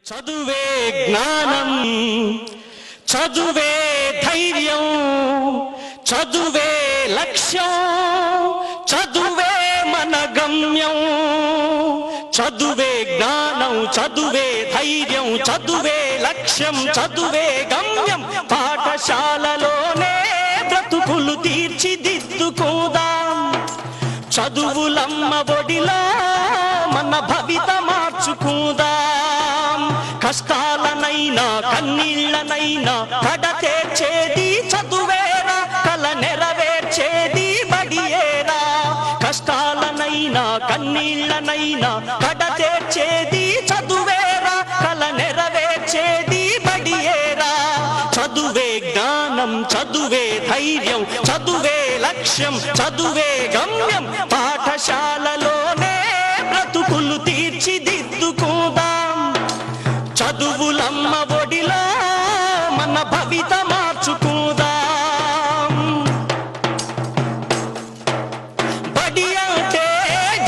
చదువే జ్ఞానం, చదువే ధైర్యం, చదువే లక్ష్యం, చదువే మన గమ్యం. చదువే జ్ఞానం, చదువే ధైర్యం, చదువే లక్ష్యం, చదువే గమ్యం. పాఠశాలలోనే బ్రతుకులు తీర్చిదిద్దుకుందాం. చదువులమ్మ ఒడిలో మన భవిత మార్చుకుందాం. కష్టాలనైనా కన్నీళ్లనైనా కడతేర్చేది చదువేరా, కల నెరవేర్చేది బడియేరా. కష్టాలనైనా కన్నీళ్లనైనా కడతేర్చేది చదువేరా, కల నెరవేర్చేది బడియేరా. చదువే జ్ఞానం, చదువే ధైర్యం, చదువే లక్ష్యం, చదువే గమ్యం. పాఠశాలలోనే బ్రతుకులు తీర్చిదిద్దుకుందాం. చదువులమ్మ ఒడిలో మన భవిత మార్చుకుందాం. బడి అంటే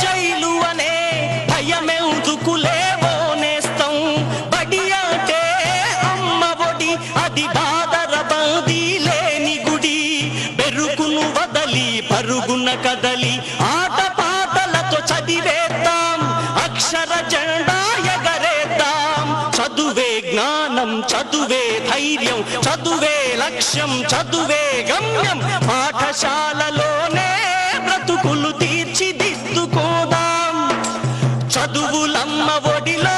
జైలు అనే భయమెందుకులేవో నేస్తం. బడి అంటే అమ్మ ఒడి, అది బాదర బందీ లేని గుడి. బెరుకును వదలి పరుగున కదలి ఆట పాటలతో చదివేద్దాం. అక్షర జెండా ఎగరేద్దాం. చదువే జ్ఞానం, చదువే ధైర్యం, చదువే లక్ష్యం, చదువే గమ్యం. పాఠశాలలోనే బ్రతుకులు తీర్చిదిద్దుకోదాం. చదువులమ్మ ఒడిలో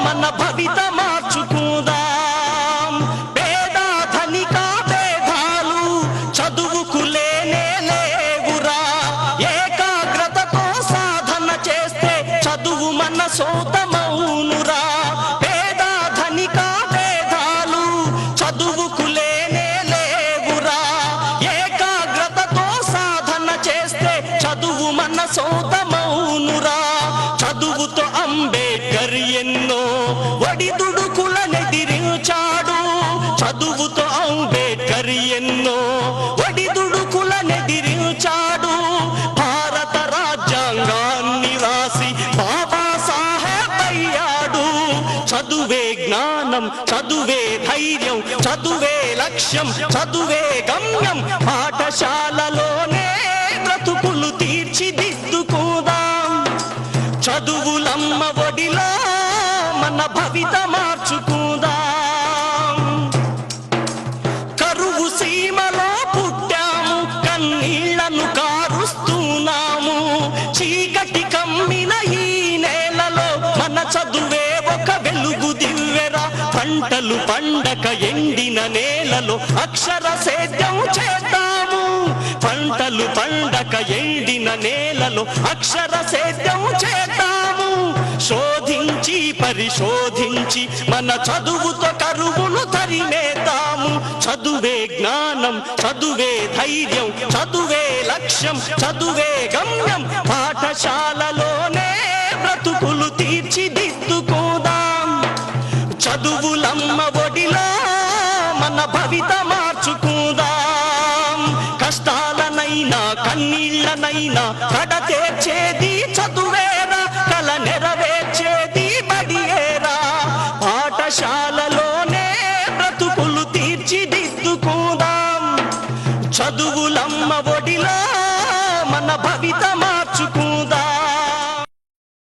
మన భవిత మార్చుకుందాం. పేద ధనిక భేదాలు చదువుకు లేనే లేవురా. ఏకాగ్రతతో సాధన చేస్తే చదువు మన సొంతమౌనురా. పేద ధనిక భేదాలు చదువుకు లేనే లేవురా. ఏకాగ్రతతో సాధన చేస్తే చదువు మన సొంతమౌనురా. చదువుతో అంబేద్కర్ ఎన్నో ఒడిదుడుకులనెదిరించాడు. చదువుతో అంబేద్కర్ ఎన్నో ఒడిదుడుకులనెదిరించాడు. భారత రాజ్యాంగాన్ని రాసి బాబాసాహెబ్ అయ్యాడు. చదువే జ్ఞానం, చదువే ధైర్యం, చదువే లక్ష్యం, చదువే గమ్యం. పాఠశాలలోనే బ్రతుకులు తీర్చిదిద్దుకుందాం. చదువులమ్మ ఒడిలో మన భవిత మార్చుకుందాం. కరువు సీమలో పుట్టాము, కన్నీళ్లను కారుస్తున్నాము. చీకటి కమ్మిన ఈ నేలలో మన చదువే ఒక వెలుగు దివ్వెరా. పంటలు పండక ఎండిన నేలలో అక్షర సేద్యం చేద్దాము. పంటలు పండక ఎండిన నేలలో అక్షర సేద్యం చేద్దాము. శోధించి పరిశోధించి మన చదువుతో కరువును తరిమేద్దాము. చదువే జ్ఞానం, చదువే ధైర్యం, చదువే లక్ష్యం, చదువే గమ్యం. పాఠశాలలోనే బ్రతుకులు తీర్చిదిద్దుకో